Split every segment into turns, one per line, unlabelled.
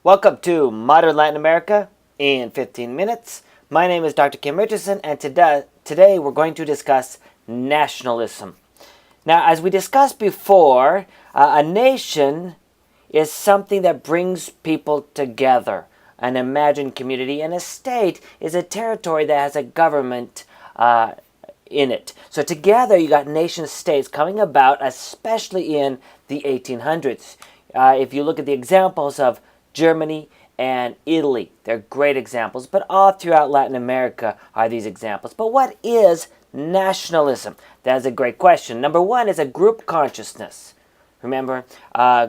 Welcome to Modern Latin America in 15 minutes. My name is Dr. Kim Richardson, and today we're going to discuss nationalism. Now, as we discussed before, a nation is something that brings people together, an imagined community, and a state is a territory that has a government in it. So together you got nation states coming about, especially in the 1800s. If you look at the examples of Germany and Italy, they're great examples, but all throughout Latin America are these examples. But what is nationalism? That is a great question. Number one is a group consciousness. Remember,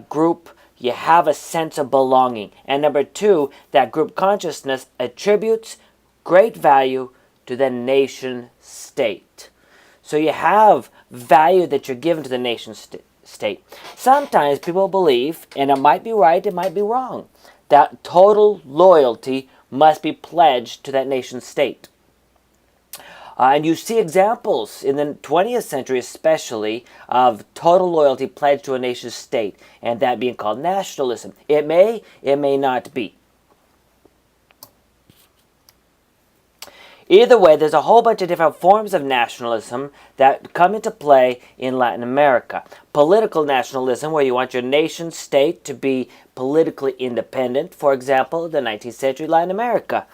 group, you have a sense of belonging. And number two, that group consciousness attributes great value to the nation state. So you have value that you're given to the nation state. Sometimes people believe, and it might be right, it might be wrong, that total loyalty must be pledged to that nation state. And you see examples in the 20th century especially of total loyalty pledged to a nation state, and that being called nationalism. It may not be. Either way, there's a whole bunch of different forms of nationalism that come into play in Latin America. Political nationalism, where you want your nation state to be politically independent, for example, the 19th century Latin America.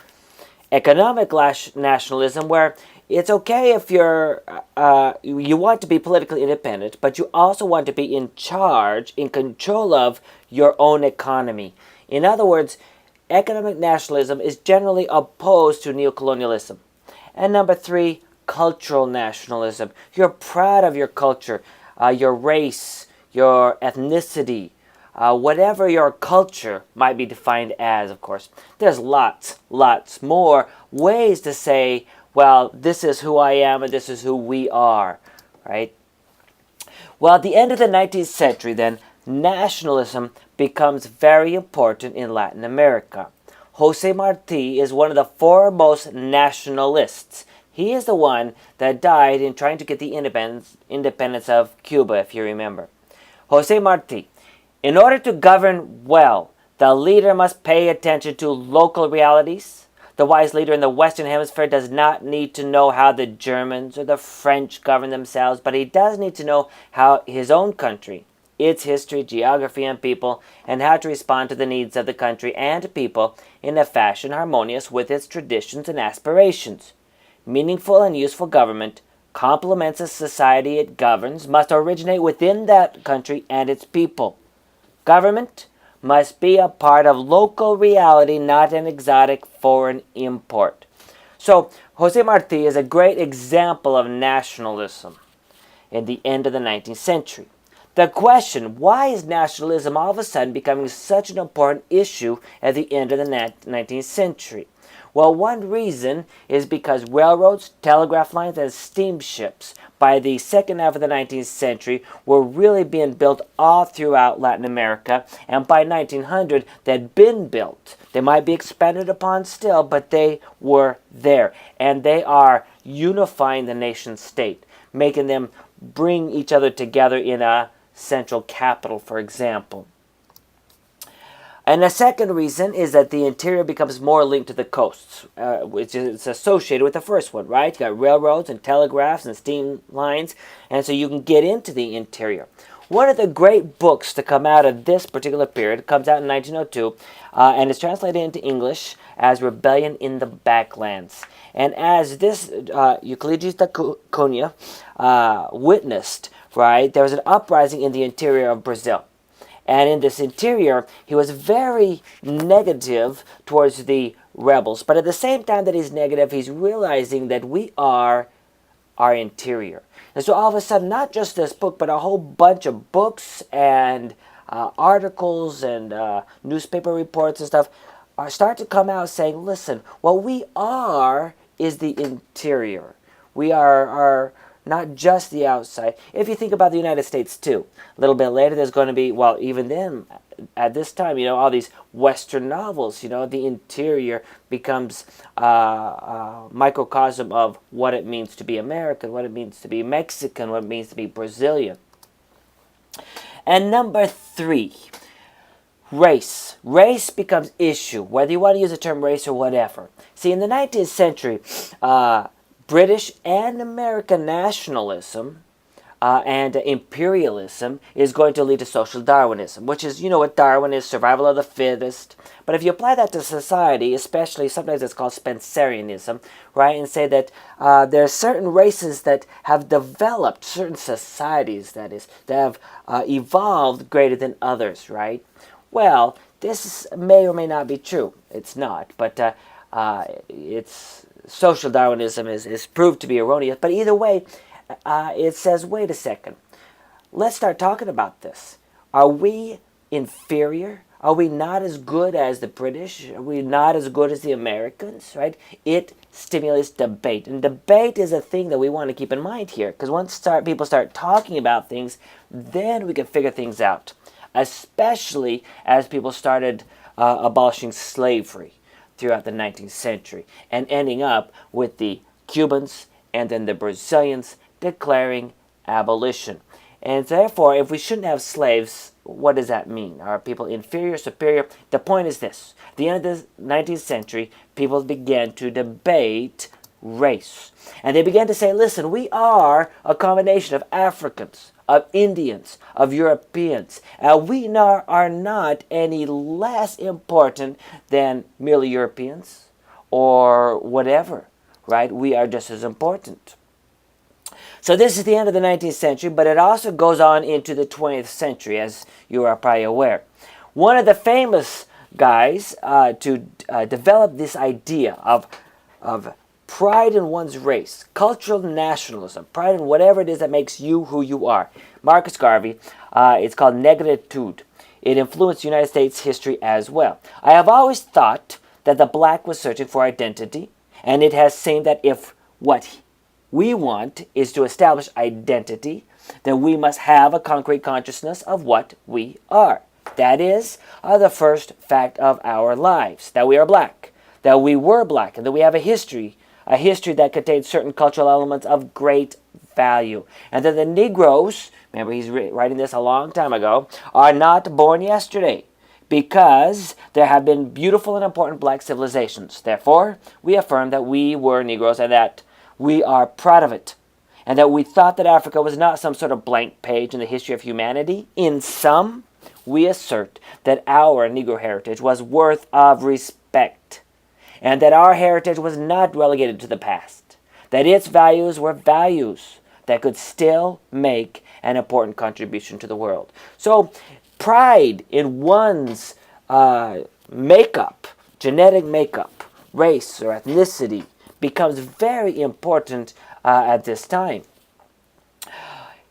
Economic nationalism, where it's okay if you want to be politically independent, but you also want to be in charge, in control of your own economy. In other words, economic nationalism is generally opposed to neocolonialism. And number three, cultural nationalism. You're proud of your culture, your race, your ethnicity, whatever your culture might be defined as, of course. There's lots more ways to say, well, this is who I am and this is who we are, right? Well, at the end of the 19th century, then, nationalism becomes very important in Latin America. Jose Marti is one of the foremost nationalists. He is the one that died in trying to get the independence of Cuba, if you remember. Jose Marti, in order to govern well, the leader must pay attention to local realities. The wise leader in the Western Hemisphere does not need to know how the Germans or the French govern themselves, but he does need to know how his own country, its history, geography, and people, and how to respond to the needs of the country and people in a fashion harmonious with its traditions and aspirations. Meaningful and useful government complements the society it governs, must originate within that country and its people. Government must be a part of local reality, not an exotic foreign import. So, Jose Marti is a great example of nationalism in the end of the 19th century. The question, why is nationalism all of a sudden becoming such an important issue at the end of the 19th century? Well, one reason is because railroads, telegraph lines, and steamships by the second half of the 19th century were really being built all throughout Latin America, and by 1900 they'd been built. They might be expanded upon still, but they were there, and they are unifying the nation state, making them bring each other together in a central capital, for example. And the second reason is that the interior becomes more linked to the coasts, which is associated with the first one, right? You got railroads and telegraphs and steam lines, and so you can get into the interior. One of the great books to come out of this particular period comes out in 1902, and is translated into English as Rebellion in the Backlands. And as this Euclides da Cunha witnessed, right, there was an uprising in the interior of Brazil. And in this interior, he was very negative towards the rebels. But at the same time that he's negative, he's realizing that we are our interior. And so all of a sudden, not just this book, but a whole bunch of books and articles and newspaper reports and stuff start to come out saying, listen, what we are is the interior. We are not just the outside. If you think about the United States too, a little bit later there's going to be, well, even then, at this time, all these Western novels, the interior becomes a microcosm of what it means to be American, what it means to be Mexican, what it means to be Brazilian. And number three, Race. Race becomes issue, whether you want to use the term race or whatever. See, in the 19th century, British and American nationalism and imperialism is going to lead to social Darwinism, which is, you know what Darwin is, survival of the fittest. But if you apply that to society, especially sometimes it's called Spencerianism, right, and say that there are certain races that have developed, certain societies, that is, that have evolved greater than others, right? Well, this may or may not be true. It's not, but it's social Darwinism is proved to be erroneous. But either way, it says, wait a second, let's start talking about this. Are we inferior? Are we not as good as the British? Are we not as good as the Americans, right? It stimulates debate. And debate is a thing that we want to keep in mind here, because once people start talking about things, then we can figure things out, especially as people started abolishing slavery throughout the 19th century and ending up with the Cubans and then the Brazilians declaring abolition. And therefore, if we shouldn't have slaves, what does that mean? Are people inferior, superior? The point is this. At the end of the 19th century, people began to debate race. And they began to say, listen, we are a combination of Africans, of Indians, of Europeans. We are not any less important than merely Europeans or whatever, right? We are just as important. So this is the end of the 19th century, but it also goes on into the 20th century, as you are probably aware. One of the famous guys to develop this idea of pride in one's race, cultural nationalism, pride in whatever it is that makes you who you are. Marcus Garvey, it's called Negritude. It influenced United States history as well. I have always thought that the black was searching for identity, and it has seemed that if what we want is to establish identity, then we must have a concrete consciousness of what we are. That is the first fact of our lives, that we are black, that we were black, and that we have a history that contains certain cultural elements of great value. And that the Negroes, remember he's writing this a long time ago, are not born yesterday, because there have been beautiful and important black civilizations. Therefore, we affirm that we were Negroes and that we are proud of it, and that we thought that Africa was not some sort of blank page in the history of humanity. In sum, we assert that our Negro heritage was worth of respect, and that our heritage was not relegated to the past, that its values were values that could still make an important contribution to the world. So, pride in one's makeup, genetic makeup, race or ethnicity, becomes very important at this time.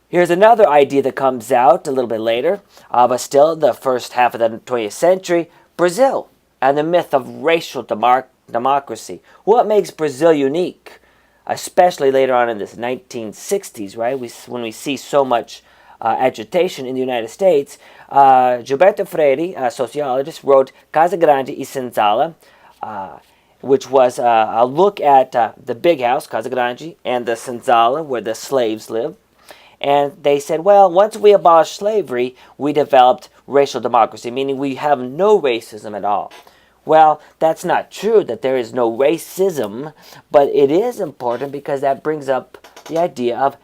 Here's another idea that comes out a little bit later, but still the first half of the 20th century, Brazil and the myth of racial democracy. What makes Brazil unique, especially later on in the 1960s, right? When we see so much agitation in the United States, Gilberto Freire, a sociologist, wrote Casa Grande e Senzala, which was a look at the big house, Casa Grande, and the Senzala, where the slaves lived. And they said, well, once we abolished slavery, we developed racial democracy, meaning we have no racism at all. Well, that's not true that there is no racism, but it is important because that brings up the idea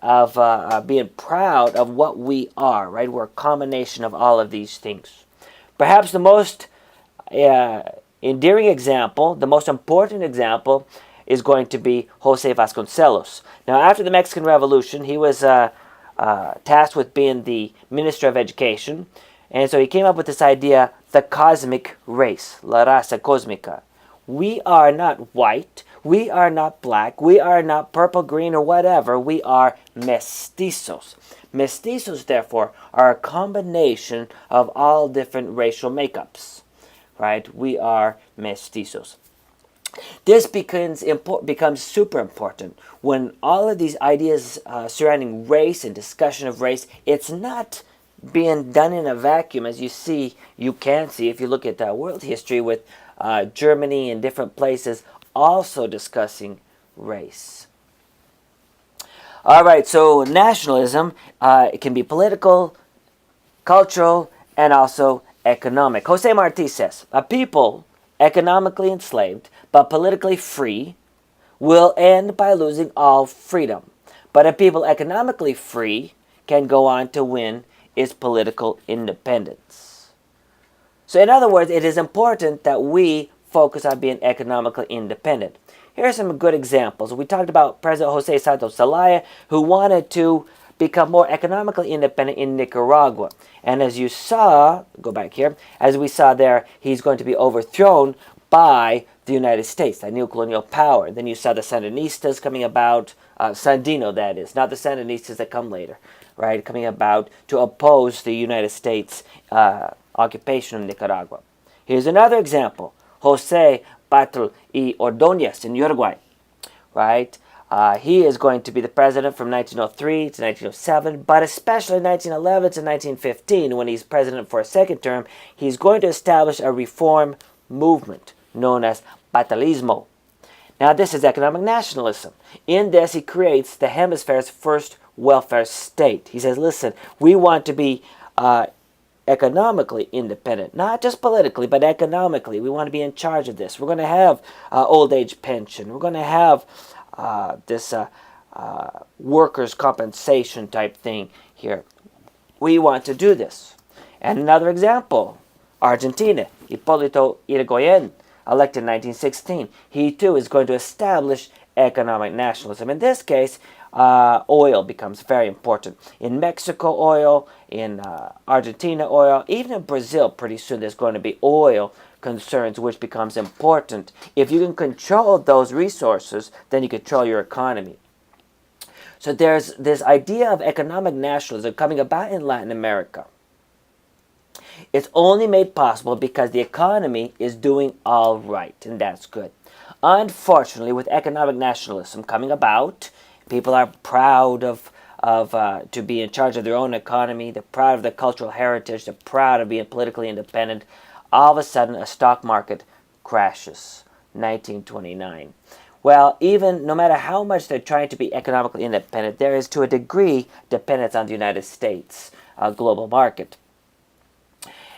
of being proud of what we are, right? We're a combination of all of these things. Perhaps the most endearing example, the most important example, is going to be Jose Vasconcelos. Now, after the Mexican Revolution, he was tasked with being the Minister of Education, and so he came up with this idea, the cosmic race, la raza cósmica. We are not white, we are not black, we are not purple, green, or whatever, we are mestizos. Mestizos, therefore, are a combination of all different racial makeups. Right? We are mestizos. This becomes super important when all of these ideas surrounding race and discussion of race, it's not being done in a vacuum, as you can see if you look at world history with Germany and different places also discussing race. All right, so nationalism, it can be political, cultural, and also economic. Jose Marti says, a people economically enslaved but politically free will end by losing all freedom. But a people economically free can go on to win its political independence. So in other words, it is important that we focus on being economically independent. Here are some good examples. We talked about President Jose Santos Zelaya, who wanted to become more economically independent in Nicaragua. And as you saw, go back here, as we saw there, he's going to be overthrown by the United States, that neocolonial power. Then you saw the Sandinistas coming about, Sandino that is, not the Sandinistas that come later, right, coming about to oppose the United States occupation of Nicaragua. Here's another example, Jose Batlle y Ordóñez in Uruguay, right? He is going to be the president from 1903 to 1907, but especially 1911 to 1915, when he's president for a second term, he's going to establish a reform movement known as Battlismo. Now, this is economic nationalism. In this, he creates the hemisphere's first welfare state. He says, listen, we want to be economically independent, not just politically, but economically. We want to be in charge of this. We're going to have old age pension. We're going to have this workers' compensation type thing here. We want to do this. And another example, Argentina, Hipólito Yrigoyen, elected in 1916. He too is going to establish economic nationalism. In this case, oil becomes very important. In Mexico, oil. In Argentina, oil. Even in Brazil, pretty soon there's going to be oil concerns, which becomes important. If you can control those resources, then you control your economy. So there's this idea of economic nationalism coming about in Latin America. It's only made possible because the economy is doing all right, and that's good. Unfortunately, with economic nationalism coming about, people are proud to be in charge of their own economy. They're proud of their cultural heritage. They're proud of being politically independent. All of a sudden, a stock market crashes. 1929. Well, even no matter how much they're trying to be economically independent, there is to a degree dependence on the United States global market.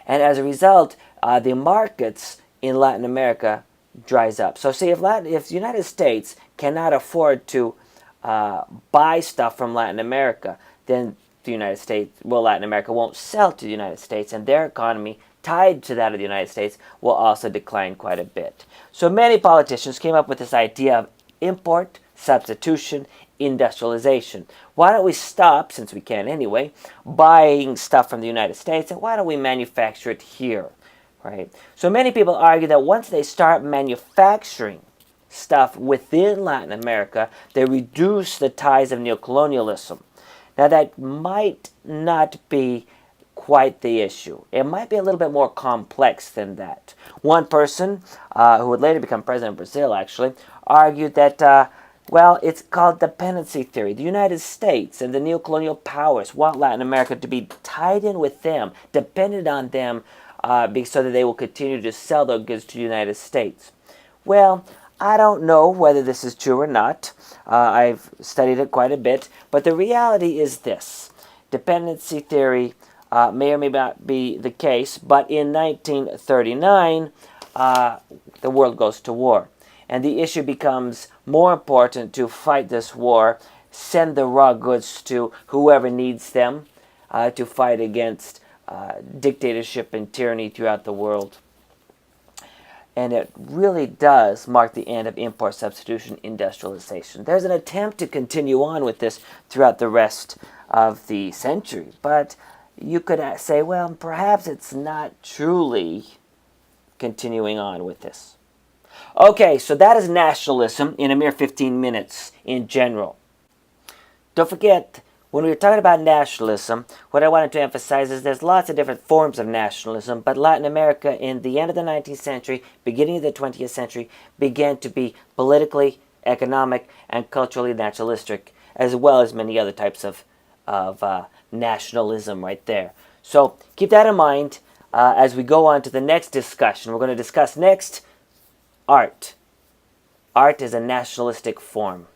And as a result, the markets in Latin America dries up. So see, if the United States cannot afford to buy stuff from Latin America, then Latin America won't sell to the United States, and their economy, tied to that of the United States, will also decline quite a bit. So many politicians came up with this idea of import, substitution, industrialization. Why don't we stop, since we can anyway, buying stuff from the United States, and why don't we manufacture it here, right? So many people argue that once they start manufacturing stuff within Latin America, they reduce the ties of neocolonialism. Now, that might not be quite the issue. It might be a little bit more complex than that. One person, who would later become president of Brazil, actually, argued that, it's called dependency theory. The United States and the neocolonial powers want Latin America to be tied in with them, dependent on them, so that they will continue to sell their goods to the United States. Well, I don't know whether this is true or not. I've studied it quite a bit, but the reality is this. Dependency theory may or may not be the case, but in 1939, the world goes to war. And the issue becomes more important to fight this war, send the raw goods to whoever needs them, to fight against dictatorship and tyranny throughout the world. And it really does mark the end of import substitution industrialization. There's an attempt to continue on with this throughout the rest of the century, but you could say, well, perhaps it's not truly continuing on with this. Okay, so that is nationalism in a mere 15 minutes in general. Don't forget, when we were talking about nationalism, what I wanted to emphasize is there's lots of different forms of nationalism, but Latin America in the end of the 19th century, beginning of the 20th century, began to be politically, economic, and culturally nationalistic, as well as many other types of nationalism right there. So keep that in mind as we go on to the next discussion. We're going to discuss next art. Art is a nationalistic form.